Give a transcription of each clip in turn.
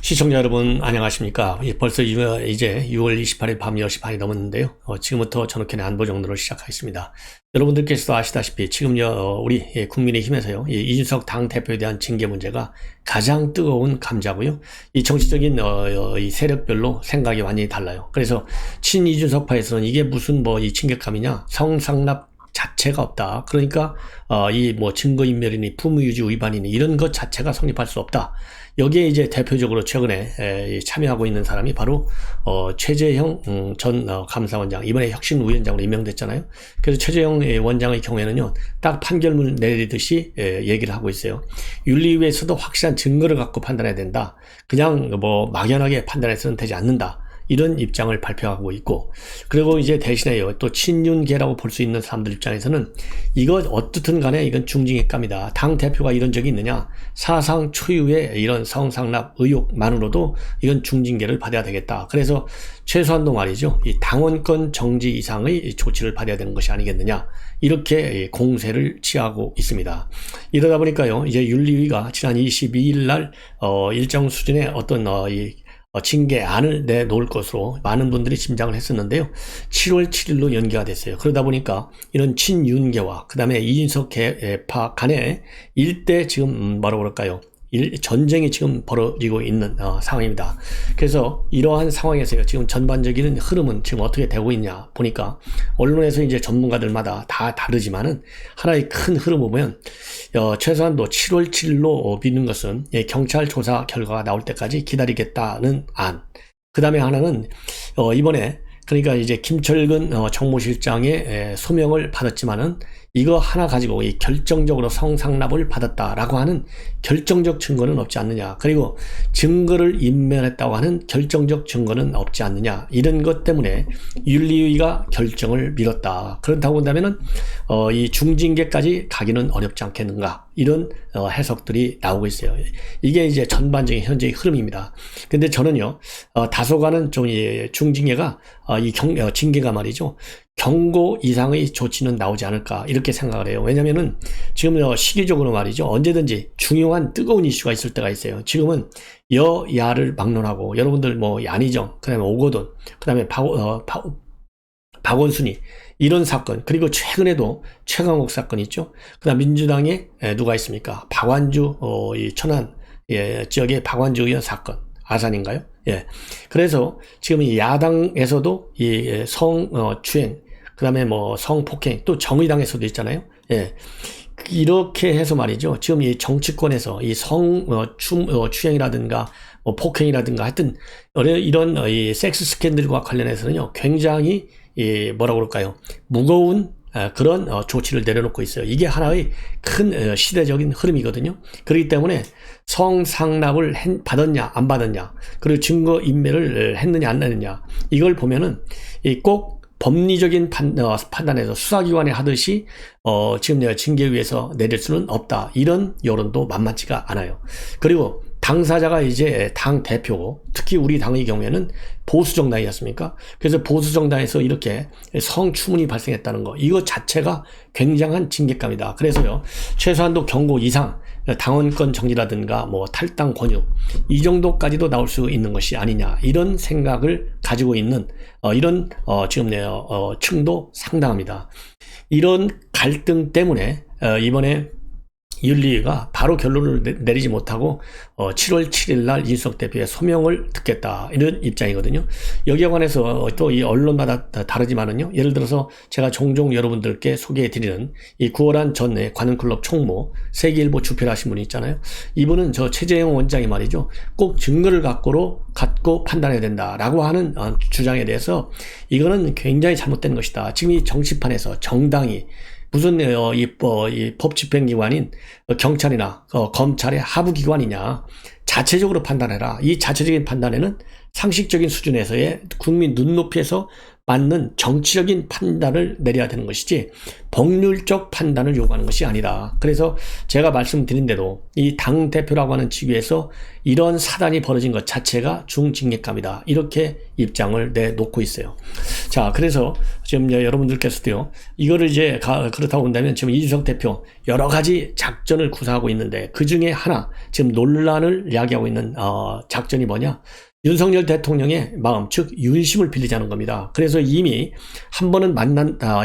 시청자 여러분 안녕하십니까. 벌써 이제 6월 28일 밤 10시 반이 넘었는데요. 지금부터 전흑현의 안보 정도를 시작하겠습니다. 여러분들께서도 아시다시피 지금 우리 국민의힘에서요, 이준석 당대표에 대한 징계 문제가 가장 뜨거운 감자고요. 이 정치적인 이 세력별로 생각이 완전히 달라요. 그래서 친이준석파에서는 이게 무슨 이 징계감이냐, 성상납 자체가 없다. 그러니까 이 증거인멸이니 부무유지 위반이니 이런 것 자체가 성립할 수 없다. 여기에 이제 대표적으로 최근에 참여하고 있는 사람이 바로 최재형 전 감사원장, 이번에 혁신위원장으로 임명됐잖아요. 그래서 최재형 원장의 경우에는요, 딱 판결문 내리듯이 얘기를 하고 있어요. 윤리위에서도 확실한 증거를 갖고 판단해야 된다. 그냥 막연하게 판단해서는 되지 않는다. 이런 입장을 발표하고 있고, 그리고 이제 대신에요, 또 친윤계라고 볼 수 있는 사람들 입장에서는 이거 어떻든 간에 이건 중징계감이다. 당 대표가 이런 적이 있느냐, 사상 초유의 이런 성상납 의혹만으로도 이건 중징계를 받아야 되겠다. 그래서 최소한도 말이죠, 이 당원권 정지 이상의 조치를 받아야 되는 것이 아니겠느냐, 이렇게 공세를 취하고 있습니다. 이러다 보니까요, 이제 윤리위가 지난 22일 날 일정 수준의 어떤 징계안을 내놓을 것으로 많은 분들이 짐작을 했었는데요. 7월 7일로 연기가 됐어요. 그러다 보니까 이런 친윤계와 그 다음에 이준석 계파 간에 일대 지금 뭐라고 그럴까요? 전쟁이 지금 벌어지고 있는 상황입니다. 그래서 이러한 상황에서요, 지금 전반적인 흐름은 지금 어떻게 되고 있냐 보니까 언론에서 이제 전문가들마다 다 다르지만은 하나의 큰 흐름을 보면 최소한도 7월 7일로 미는 것은 경찰 조사 결과가 나올 때까지 기다리겠다는 안. 그 다음에 하나는 이번에 그러니까 이제 김철근 정무실장의 소명을 받았지만은 이거 하나 가지고 이 결정적으로 성상납을 받았다라고 하는 결정적 증거는 없지 않느냐. 그리고 증거를 인멸했다고 하는 결정적 증거는 없지 않느냐. 이런 것 때문에 윤리위가 결정을 미뤘다. 그렇다고 본다면은 이 중징계까지 가기는 어렵지 않겠는가. 이런 해석들이 나오고 있어요. 이게 이제 전반적인 현재의 흐름입니다. 근데 저는요, 다소간은 좀 중징계가 징계가 말이죠, 경고 이상의 조치는 나오지 않을까, 이렇게 생각을 해요. 왜냐면은 지금 시기적으로 말이죠, 언제든지 중요한 뜨거운 이슈가 있을 때가 있어요. 지금은 여야를 막론하고 여러분들 안희정, 그 다음에 오거돈, 그 다음에 박원순이 이런 사건, 그리고 최근에도 최강욱 사건 있죠. 그 다음 민주당에 누가 있습니까? 박완주 이 천안 지역의 박완주 의원 사건, 아산인가요? 예. 그래서 지금 이 야당에서도 이 성추행, 그 다음에 성폭행, 또 정의당에서도 있잖아요. 예. 이렇게 해서 말이죠, 지금 이 정치권에서 이 추행이라든가 폭행이라든가 하여튼 이런 이 섹스 스캔들과 관련해서는요, 굉장히 뭐라고 그럴까요? 무거운 그런 조치를 내려놓고 있어요. 이게 하나의 큰 시대적인 흐름이거든요. 그렇기 때문에 성상납을 받았냐 안 받았냐, 그리고 증거인멸을 했느냐 안 했느냐, 이걸 보면은 꼭 법리적인 판단에서 수사기관이 하듯이 지금 징계위에서 내릴 수는 없다. 이런 여론도 만만치가 않아요. 그리고 당사자가 이제 당 대표고, 특히 우리 당의 경우에는 보수정당이지 않습니까? 그래서 보수정당에서 이렇게 성추문이 발생했다는 거, 이거 자체가 굉장한 징계감이다. 그래서요, 최소한도 경고 이상 당원권 정지라든가 탈당 권유, 이 정도까지도 나올 수 있는 것이 아니냐, 이런 생각을 가지고 있는 이런 지금 층도 상당합니다. 이런 갈등 때문에 이번에 윤리위가 바로 결론을 내리지 못하고 7월 7일 날 이준석 대표의 소명을 듣겠다, 이런 입장이거든요. 여기에 관해서 또 이 언론마다 다르지만은요, 예를 들어서 제가 종종 여러분들께 소개해드리는 이 구월한 전 관훈클럽 총무, 세계일보 주필 하신 분이 있잖아요. 이분은 저 최재형 원장이 말이죠, 꼭 증거를 갖고 판단해야 된다라고 하는 주장에 대해서 이거는 굉장히 잘못된 것이다. 지금 이 정치판에서 정당이 무슨 이 법집행기관인 경찰이나 검찰의 하부기관이냐, 자체적으로 판단해라. 이 자체적인 판단에는 상식적인 수준에서의 국민 눈높이에서 맞는 정치적인 판단을 내려야 되는 것이지 법률적 판단을 요구하는 것이 아니다. 그래서 제가 말씀드린 대로 이 당대표라고 하는 직위에서 이런 사단이 벌어진 것 자체가 중징계감이다. 이렇게 입장을 내놓고 있어요. 자, 그래서 지금 여러분들께서도요, 이거를 이제 그렇다고 본다면 지금 이준석 대표 여러 가지 작전을 구사하고 있는데 그 중에 하나 지금 논란을 야기하고 있는 작전이 뭐냐? 윤석열 대통령의 마음, 즉 윤심을 빌리자는 겁니다. 그래서 이미 한 번은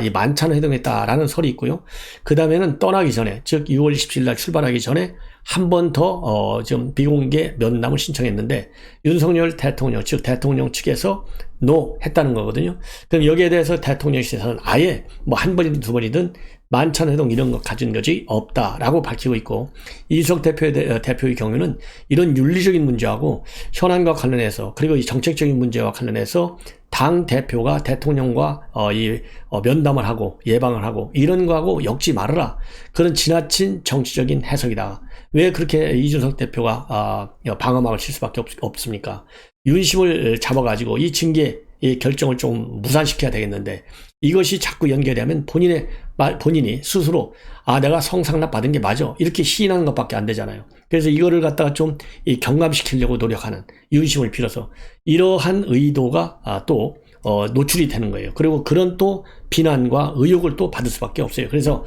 이 만찬을 회동했다라는 설이 있고요. 그 다음에는 떠나기 전에, 즉 6월 27일 날 출발하기 전에 한 번 더 좀 비공개 면담을 신청했는데 윤석열 대통령, 즉 대통령 측에서 노 했다는 거거든요. 그럼 여기에 대해서 대통령실에서는 아예 뭐 한 번이든 두 번이든 만찬 회동 이런 거 가진 것이 없다라고 밝히고 있고, 이준석 대표의 경우는 이런 윤리적인 문제하고 현안과 관련해서, 그리고 이 정책적인 문제와 관련해서 당 대표가 대통령과 면담을 하고 예방을 하고 이런 거하고 엮지 말아라. 그런 지나친 정치적인 해석이다. 왜 그렇게 이준석 대표가 방어막을 칠 수밖에 없습니까? 윤심을 잡아가지고 이 징계 이 결정을 좀 무산시켜야 되겠는데, 이것이 자꾸 연결되면 본인이 스스로 내가 성상납 받은 게 맞아 이렇게 시인하는 것밖에 안 되잖아요. 그래서 이거를 갖다가 좀 경감시키려고 노력하는, 윤심을 빌어서 이러한 의도가 또 노출이 되는 거예요. 그리고 그런 또 비난과 의혹을 또 받을 수밖에 없어요. 그래서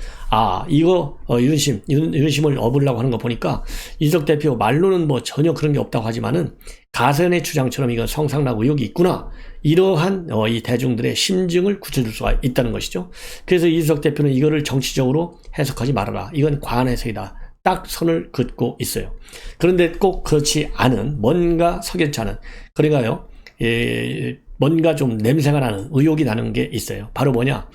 이거 윤심을 업으려고 하는 거 보니까 이준석 대표 말로는 뭐 전혀 그런 게 없다고 하지만은 가세연의 주장처럼 이건 성상납 의혹이 있구나, 이러한 이 대중들의 심증을 굳혀줄 수가 있다는 것이죠. 그래서 이준석 대표는 이거를 정치적으로 해석하지 말아라, 이건 과한 해석이다, 딱 선을 긋고 있어요. 그런데 꼭 그렇지 않은, 뭔가 석연치 않은, 그러니까요, 뭔가 좀 냄새가 나는, 의혹이 나는 게 있어요. 바로 뭐냐?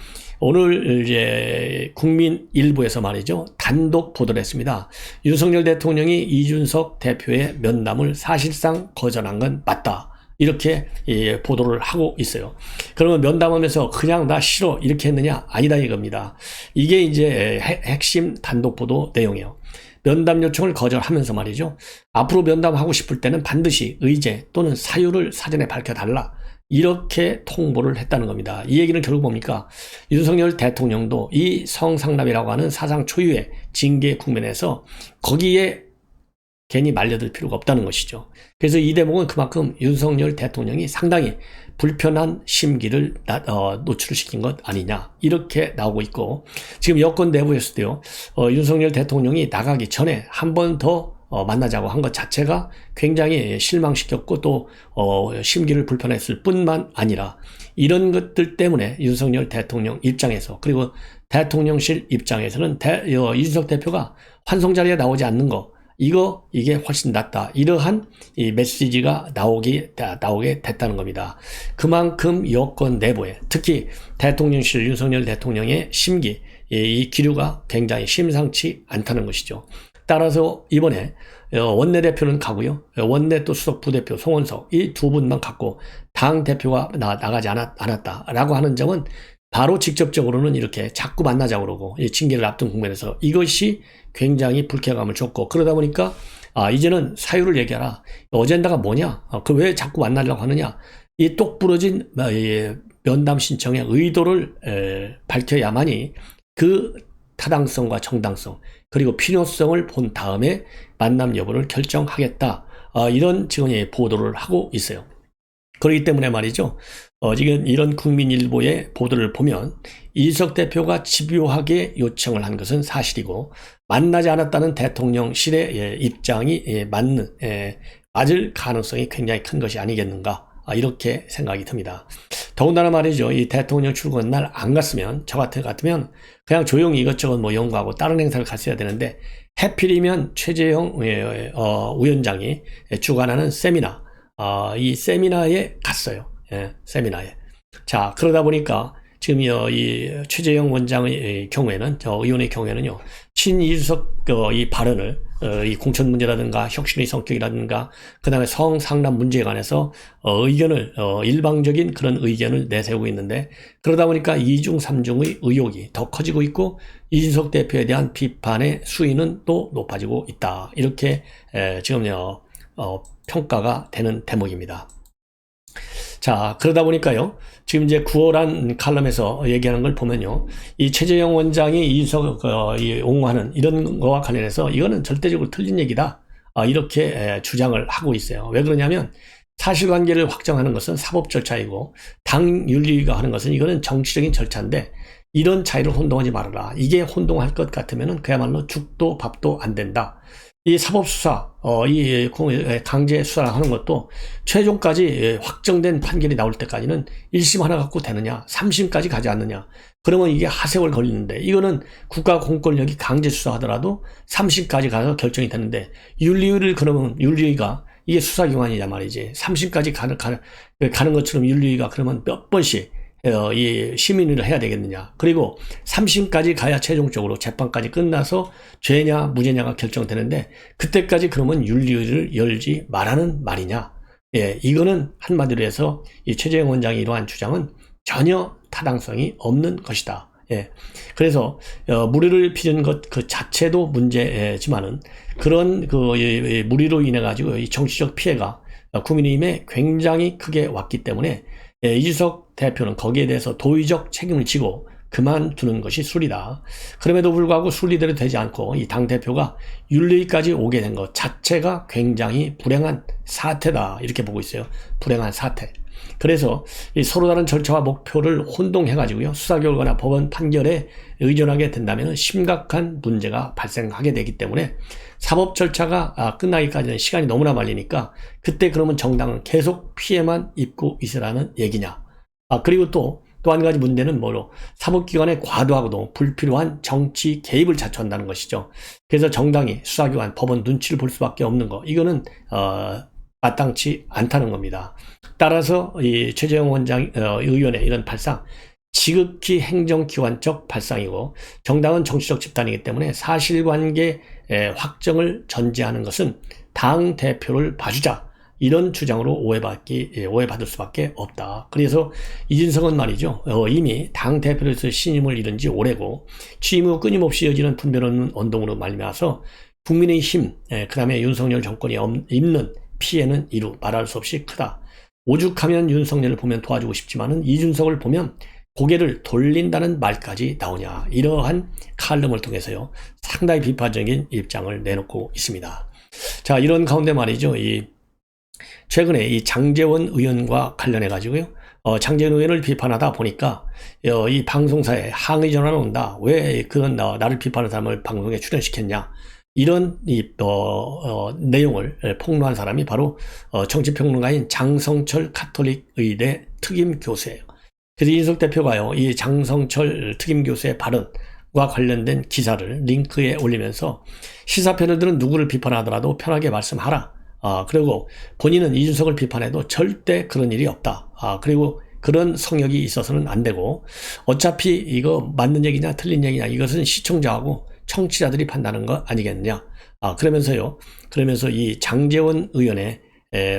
오늘 이제 국민일보에서 말이죠, 단독 보도를 했습니다. 윤석열 대통령이 이준석 대표의 면담을 사실상 거절한 건 맞다, 이렇게 보도를 하고 있어요. 그러면 면담하면서 그냥 나 싫어 이렇게 했느냐? 아니다 이겁니다. 이게 이제 핵심 단독 보도 내용이에요. 면담 요청을 거절하면서 말이죠, 앞으로 면담하고 싶을 때는 반드시 의제 또는 사유를 사전에 밝혀달라, 이렇게 통보를 했다는 겁니다. 이 얘기는 결국 뭡니까? 윤석열 대통령도 이 성상납이라고 하는 사상 초유의 징계 국면에서 거기에 괜히 말려들 필요가 없다는 것이죠. 그래서 이 대목은 그만큼 윤석열 대통령이 상당히 불편한 심기를 노출시킨 것 아니냐, 이렇게 나오고 있고, 지금 여권 내부에서도요, 윤석열 대통령이 나가기 전에 한 번 더 만나자고 한 것 자체가 굉장히 실망시켰고 또 심기를 불편했을 뿐만 아니라, 이런 것들 때문에 윤석열 대통령 입장에서, 그리고 대통령실 입장에서는 이준석 대표가 환송 자리에 나오지 않는 거, 이게 훨씬 낫다, 이러한 이 메시지가 나오게 됐다는 겁니다. 그만큼 여권 내부에, 특히 대통령실 윤석열 대통령의 심기, 이 기류가 굉장히 심상치 않다는 것이죠. 따라서 이번에 원내대표는 가고요, 원내 또 수석 부대표 송원석, 이 두 분만 갖고 당 대표가 나가지 않았다라고 하는 점은 바로 직접적으로는 이렇게 자꾸 만나자고 그러고 징계를 앞둔 국면에서 이것이 굉장히 불쾌감을 줬고, 그러다 보니까 이제는 사유를 얘기하라, 어젠다가 뭐냐, 그 왜 자꾸 만나려고 하느냐, 이 똑부러진 면담 신청의 의도를 밝혀야만이 그 타당성과 정당성, 그리고 필요성을 본 다음에 만남 여부를 결정하겠다, 이런 지금 보도를 하고 있어요. 그렇기 때문에 말이죠, 지금 이런 국민일보의 보도를 보면 이준석 대표가 집요하게 요청을 한 것은 사실이고, 만나지 않았다는 대통령실의 입장이 맞을 가능성이 굉장히 큰 것이 아니겠는가, 이렇게 생각이 듭니다. 더군다나 말이죠, 이 대통령 출근 날 안 갔으면, 저 같으면 그냥 조용히 이것저것 뭐 연구하고 다른 행사를 갔어야 되는데, 해필이면 최재형 위원장이 주관하는 세미나, 이 세미나에 갔어요. 세미나에. 자, 그러다 보니까 지금 이 최재형 원장의 경우에는, 의원의 경우에는요, 친이준석 이 발언을 이 공천 문제라든가 혁신의 성격이라든가 그 다음에 성상납 문제에 관해서 의견을 일방적인 그런 의견을 내세우고 있는데, 그러다 보니까 2중 3중의 의혹이 더 커지고 있고, 이준석 대표에 대한 비판의 수위는 또 높아지고 있다, 이렇게 지금 평가가 되는 대목입니다. 자, 그러다 보니까요. 지금 이제 9월한 칼럼에서 얘기하는 걸 보면요. 이 최재형 원장이 이준석 옹호하는 이런 거와 관련해서 이거는 절대적으로 틀린 얘기다. 이렇게 주장을 하고 있어요. 왜 그러냐면 사실관계를 확정하는 것은 사법 절차이고 당 윤리위가 하는 것은 이거는 정치적인 절차인데 이런 차이를 혼동하지 말아라. 이게 혼동할 것 같으면은 그야말로 죽도 밥도 안 된다. 이 사법수사, 이 강제 수사를 하는 것도 최종까지 확정된 판결이 나올 때까지는 1심 하나 갖고 되느냐, 3심까지 가지 않느냐. 그러면 이게 하세월 걸리는데, 이거는 국가 공권력이 강제 수사하더라도 3심까지 가서 결정이 되는데, 윤리위를 그러면 윤리위가 이게 수사기관이냐 말이지. 3심까지 가는 것처럼 윤리위가 그러면 몇 번씩 이 심의를 해야 되겠느냐. 그리고 3심까지 가야 최종적으로 재판까지 끝나서 죄냐 무죄냐가 결정되는데 그때까지 그러면 윤리위를 열지 말라는 말이냐. 예, 이거는 한마디로 해서 이 최재형 원장의 이러한 주장은 전혀 타당성이 없는 것이다. 예. 그래서 무리를 빚은 것 그 자체도 문제지만은 그런 무리로 인해 가지고 이 정치적 피해가 국민의힘에 굉장히 크게 왔기 때문에 이준석 대표는 거기에 대해서 도의적 책임을 지고 그만두는 것이 순리다. 그럼에도 불구하고 순리대로 되지 않고 이 당대표가 윤리위까지 오게 된 것 자체가 굉장히 불행한 사태다. 이렇게 보고 있어요. 불행한 사태. 그래서 이 서로 다른 절차와 목표를 혼동해가지고요. 수사 결과나 법원 판결에 의존하게 된다면 심각한 문제가 발생하게 되기 때문에 사법 절차가 끝나기까지는 시간이 너무나 말리니까 그때 그러면 정당은 계속 피해만 입고 있으라는 얘기냐. 그리고 또 한 가지 문제는 뭐로 사법기관의 과도하고도 불필요한 정치 개입을 자초한다는 것이죠. 그래서 정당이 수사기관, 법원 눈치를 볼 수밖에 없는 거. 이거는 마땅치 않다는 겁니다. 따라서 이 최재형 원장 의원의 이런 발상 지극히 행정기관적 발상이고 정당은 정치적 집단이기 때문에 사실관계 확정을 전제하는 것은 당 대표를 봐주자 이런 주장으로 오해받을 수밖에 없다. 그래서 이준석은 말이죠. 이미 당 대표로서 신임을 잃은 지 오래고 취임 후 끊임없이 이어지는 분별 없는 언동으로 말미암아서 국민의힘 그 다음에 윤석열 정권이 입는 피해는 이루 말할 수 없이 크다. 오죽하면 윤석열을 보면 도와주고 싶지만은 이준석을 보면 고개를 돌린다는 말까지 나오냐. 이러한 칼럼을 통해서요. 상당히 비판적인 입장을 내놓고 있습니다. 자, 이런 가운데 말이죠. 최근에 이 장제원 의원과 관련해 가지고요. 장제원 의원을 비판하다 보니까 이 방송사에 항의 전화가 온다. 왜 그런 나를 비판하는 사람을 방송에 출연시켰냐. 이런 내용을 폭로한 사람이 바로 정치평론가인 장성철 가톨릭 의대 특임 교수예요. 그래서 이준석 대표가요, 이 장성철 특임 교수의 발언과 관련된 기사를 링크에 올리면서 시사 패널들은 누구를 비판하더라도 편하게 말씀하라. 그리고 본인은 이준석을 비판해도 절대 그런 일이 없다. 그리고 그런 성역이 있어서는 안 되고 어차피 이거 맞는 얘기냐 틀린 얘기냐 이것은 시청자하고 청취자들이 판단하는 거 아니겠느냐. 그러면서 이 장제원 의원의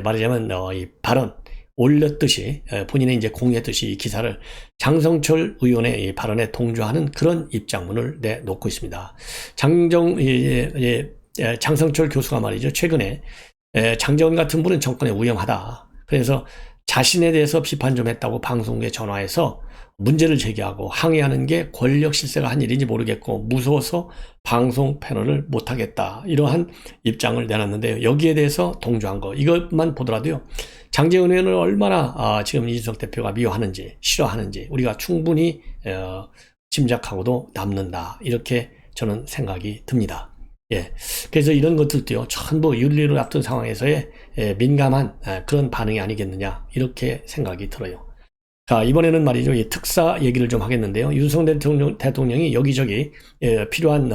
말하자면 이 발언 올렸듯이 본인이 이제 공유했듯이 이 기사를 장성철 의원의 이 발언에 동조하는 그런 입장문을 내놓고 있습니다. 장성철 교수가 말이죠. 최근에 장제원 같은 분은 정권에 위험하다. 그래서 자신에 대해서 비판 좀 했다고 방송국에 전화해서 문제를 제기하고 항의하는 게 권력 실세가 한 일인지 모르겠고 무서워서 방송 패널을 못하겠다. 이러한 입장을 내놨는데요. 여기에 대해서 동조한 거. 이것만 보더라도요. 장제원 의원을 얼마나 지금 이준석 대표가 미워하는지 싫어하는지 우리가 충분히 짐작하고도 남는다. 이렇게 저는 생각이 듭니다. 예. 그래서 이런 것들도요, 전부 윤리를 앞둔 상황에서의 민감한 그런 반응이 아니겠느냐, 이렇게 생각이 들어요. 자, 이번에는 말이죠, 이 특사 얘기를 좀 하겠는데요. 윤석열 대통령이 여기저기 필요한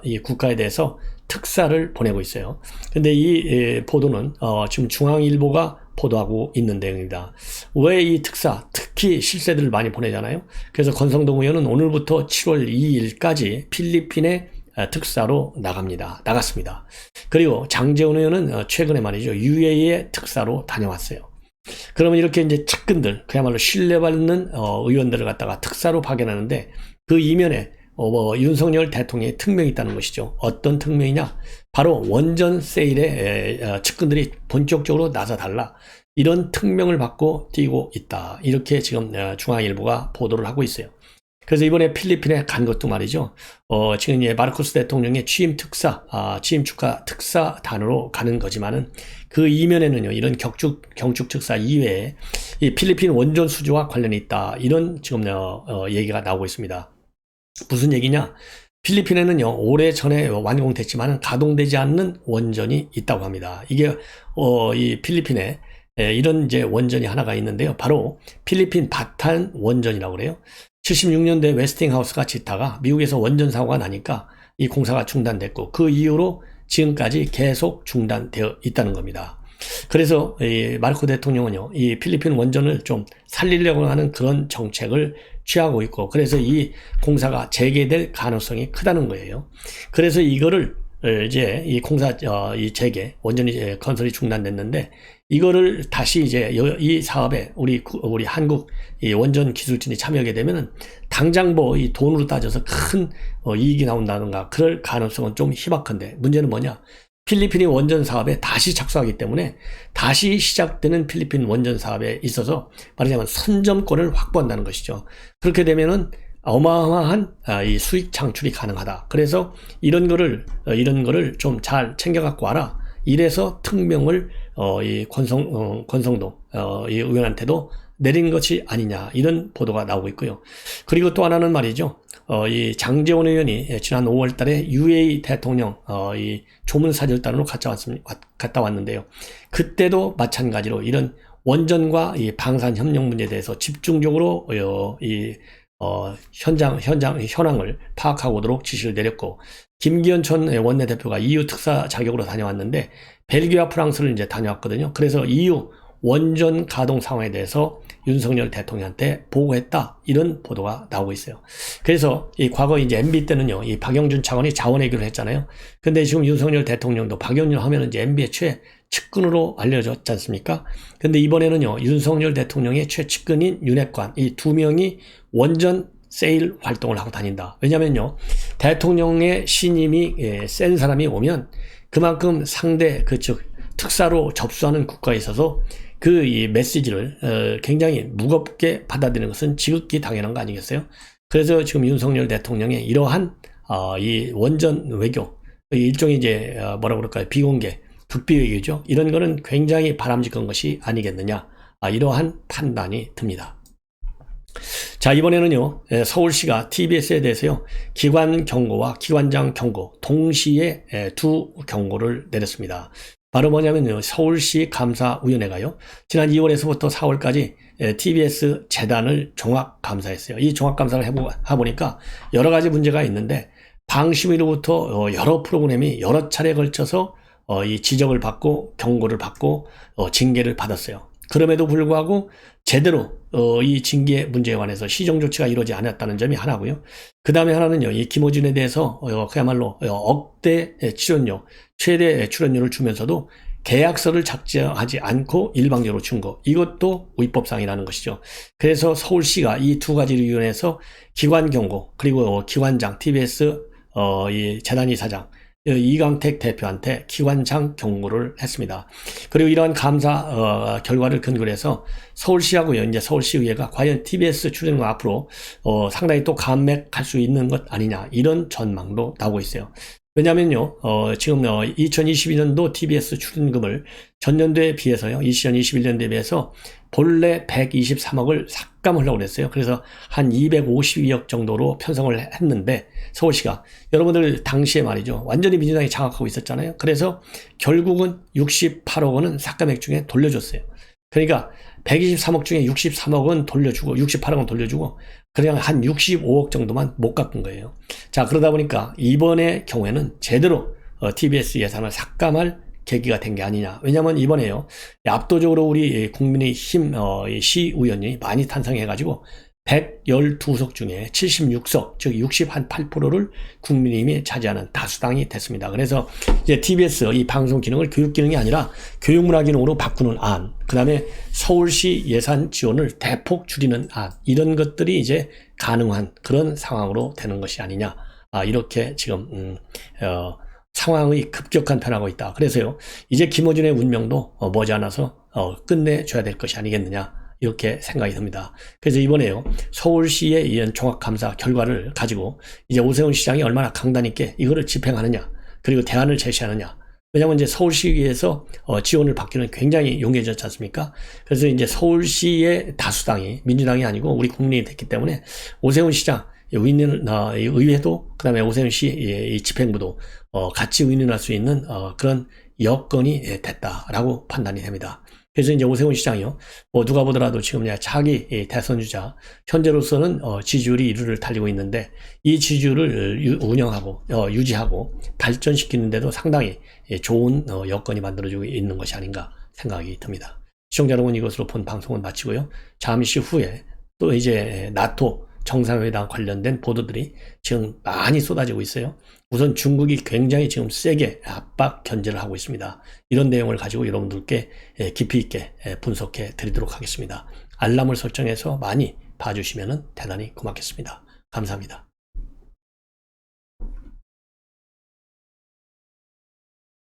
이 국가에 대해서 특사를 보내고 있어요. 근데 이 보도는 지금 중앙일보가 보도하고 있는 내용입니다. 왜 이 특사, 특히 실세들을 많이 보내잖아요. 그래서 권성동 의원은 오늘부터 7월 2일까지 필리핀에 특사로 나갔습니다. 그리고 장제원 의원은 최근에 말이죠. UAE의 특사로 다녀왔어요. 그러면 이렇게 이제 측근들, 그야말로 신뢰받는 의원들을 갖다가 특사로 파견하는데 그 이면에 윤석열 대통령의 특명이 있다는 것이죠. 어떤 특명이냐? 바로 원전 세일에 측근들이 본격적으로 나서달라. 이런 특명을 받고 뛰고 있다. 이렇게 지금 중앙일보가 보도를 하고 있어요. 그래서 이번에 필리핀에 간 것도 말이죠. 지금 마르코스 대통령의 취임 축하 특사단으로 가는 거지만은 그 이면에는요, 이런 경축 특사 이외에 이 필리핀 원전 수주와 관련이 있다. 이런 지금 얘기가 나오고 있습니다. 무슨 얘기냐? 필리핀에는요, 오래전에 완공됐지만 가동되지 않는 원전이 있다고 합니다. 이게, 이 필리핀에 이런 이제 원전이 하나가 있는데요. 바로 필리핀 바탄 원전이라고 그래요. 76년도에 웨스팅하우스가 짓다가 미국에서 원전 사고가 나니까 이 공사가 중단됐고 그 이후로 지금까지 계속 중단되어 있다는 겁니다. 그래서 이 마르코 대통령은요, 이 필리핀 원전을 좀 살리려고 하는 그런 정책을 취하고 있고, 그래서 이 공사가 재개될 가능성이 크다는 거예요. 그래서 이거를 이제 이 공사 이 재개 원전이 건설이 중단됐는데 이거를 다시 이제 이 사업에 우리 한국 이 원전 기술진이 참여하게 되면은 당장 뭐 이 돈으로 따져서 큰 이익이 나온다든가 그럴 가능성은 좀 희박한데, 문제는 뭐냐? 필리핀이 원전 사업에 다시 착수하기 때문에 다시 시작되는 필리핀 원전 사업에 있어서 말하자면 선점권을 확보한다는 것이죠. 그렇게 되면은 어마어마한 이 수익 창출이 가능하다. 그래서 이런 거를 좀 잘 챙겨 갖고 와라. 이래서 특명을 이 권성동 이 의원한테도 내린 것이 아니냐, 이런 보도가 나오고 있고요. 그리고 또 하나는 말이죠. 이 장제원 의원이 지난 5월 달에 UAE 대통령 이 조문사절단으로 갔다 왔는데요. 그때도 마찬가지로 이런 원전과 이 방산 협력 문제에 대해서 집중적으로 현황을 파악하고 오도록 지시를 내렸고, 김기현 전 원내대표가 EU 특사 자격으로 다녀왔는데 벨기에와 프랑스를 이제 다녀왔거든요. 그래서 EU 원전 가동 상황에 대해서 윤석열 대통령한테 보고했다, 이런 보도가 나오고 있어요. 그래서 이 과거 이제 MB 때는요, 이 박영준 차관이 자원외교를 했잖아요. 근데 지금 윤석열 대통령도 박영준 하면은 이제 MB의 최측근으로 알려졌지 않습니까? 근데 이번에는요, 윤석열 대통령의 최측근인 윤핵관, 이 두 명이 원전 세일 활동을 하고 다닌다. 왜냐면요, 대통령의 신임이 센 사람이 오면 그만큼 상대 그쪽 특사로 접수하는 국가에 있어서 그 이 메시지를 굉장히 무겁게 받아들이는 것은 지극히 당연한 거 아니겠어요? 그래서 지금 윤석열 대통령의 이러한 이 원전 외교, 일종의 이제 뭐라 그럴까요? 비공개, 극비 외교죠. 이런 거는 굉장히 바람직한 것이 아니겠느냐, 이러한 판단이 듭니다. 자, 이번에는요, 서울시가 TBS에 대해서요, 기관 경고와 기관장 경고 동시에 두 경고를 내렸습니다. 바로 뭐냐면요, 서울시 감사위원회가요, 지난 2월에서부터 4월까지 TBS 재단을 종합 감사했어요. 이 종합 감사를 해보니까 여러 가지 문제가 있는데, 방심위로부터 여러 프로그램이 여러 차례에 걸쳐서 이 지적을 받고 경고를 받고 징계를 받았어요. 그럼에도 불구하고 제대로 이 징계 문제에 관해서 시정 조치가 이루어지지 않았다는 점이 하나고요. 그 다음에 하나는요, 이 김호준에 대해서 그야말로 억대 출연료, 최대 출연료를 주면서도 계약서를 작성하지 않고 일방적으로 준 거, 이것도 위법상이라는 것이죠. 그래서 서울시가 이 두 가지를 이용해서 기관 경고, 그리고 기관장, TBS 이 재단 이사장 이강택 대표한테 기관장 경고를 했습니다. 그리고 이러한 감사 결과를 근거로 해서 서울시하고요, 이제 서울시의회가 과연 TBS 출연과 앞으로 상당히 또 감맥할 수 있는 것 아니냐, 이런 전망도 나오고 있어요. 왜냐면요, 지금 2022년도 TBS 출연금을 전년도에 비해서요, 2021년도에 비해서 본래 123억을 삭감하려고 그랬어요. 그래서 한 252억 정도로 편성을 했는데, 서울시가, 여러분들 당시에 말이죠, 완전히 민주당이 장악하고 있었잖아요. 그래서 결국은 68억 원은 삭감액 중에 돌려줬어요. 그러니까 123억 중에 63억은 돌려주고 68억은 돌려주고 그냥 한 65억 정도만 못 갚은 거예요. 자, 그러다 보니까 이번의 경우에는 제대로 TBS 예산을 삭감할 계기가 된 게 아니냐. 왜냐하면 이번에요, 압도적으로 우리 국민의힘 시의원이 많이 탄성해가지고 112석 중에 76석, 즉 68%를 국민의힘이 차지하는 다수당이 됐습니다. 그래서 이제 TBS 이 방송 기능을 교육 기능이 아니라 교육문화 기능으로 바꾸는 안, 그 다음에 서울시 예산 지원을 대폭 줄이는 안, 이런 것들이 이제 가능한 그런 상황으로 되는 것이 아니냐. 이렇게 지금 상황의 급격한 변화가 있다. 그래서요, 이제 김어준의 운명도 머지않아서 끝내줘야 될 것이 아니겠느냐. 이렇게 생각이 듭니다. 그래서 이번에요, 서울시의 이런 종합감사 결과를 가지고 이제 오세훈 시장이 얼마나 강단 있게 이거를 집행하느냐, 그리고 대안을 제시하느냐. 왜냐하면 이제 서울시에서 지원을 받기는 굉장히 용이해졌지 않습니까? 그래서 이제 서울시의 다수당이 민주당이 아니고 우리 국민이 됐기 때문에 오세훈 시장 의회도 그다음에 오세훈 시 집행부도 같이 윈윈할 수 있는 그런 여건이 됐다라고 판단이 됩니다. 그래서 이제 오세훈 시장이요, 누가 보더라도 지금 차기 대선 주자, 현재로서는 지지율이 1위를 달리고 있는데 이 지지율을 운영하고 유지하고 발전시키는데도 상당히 좋은 여건이 만들어지고 있는 것이 아닌가 생각이 듭니다. 시청자 여러분, 이것으로 본 방송은 마치고요, 잠시 후에 또 이제 나토 정상회담 관련된 보도들이 지금 많이 쏟아지고 있어요. 우선 중국이 굉장히 지금 세게 압박 견제를 하고 있습니다. 이런 내용을 가지고 여러분들께 깊이 있게 분석해 드리도록 하겠습니다. 알람을 설정해서 많이 봐주시면 대단히 고맙겠습니다. 감사합니다.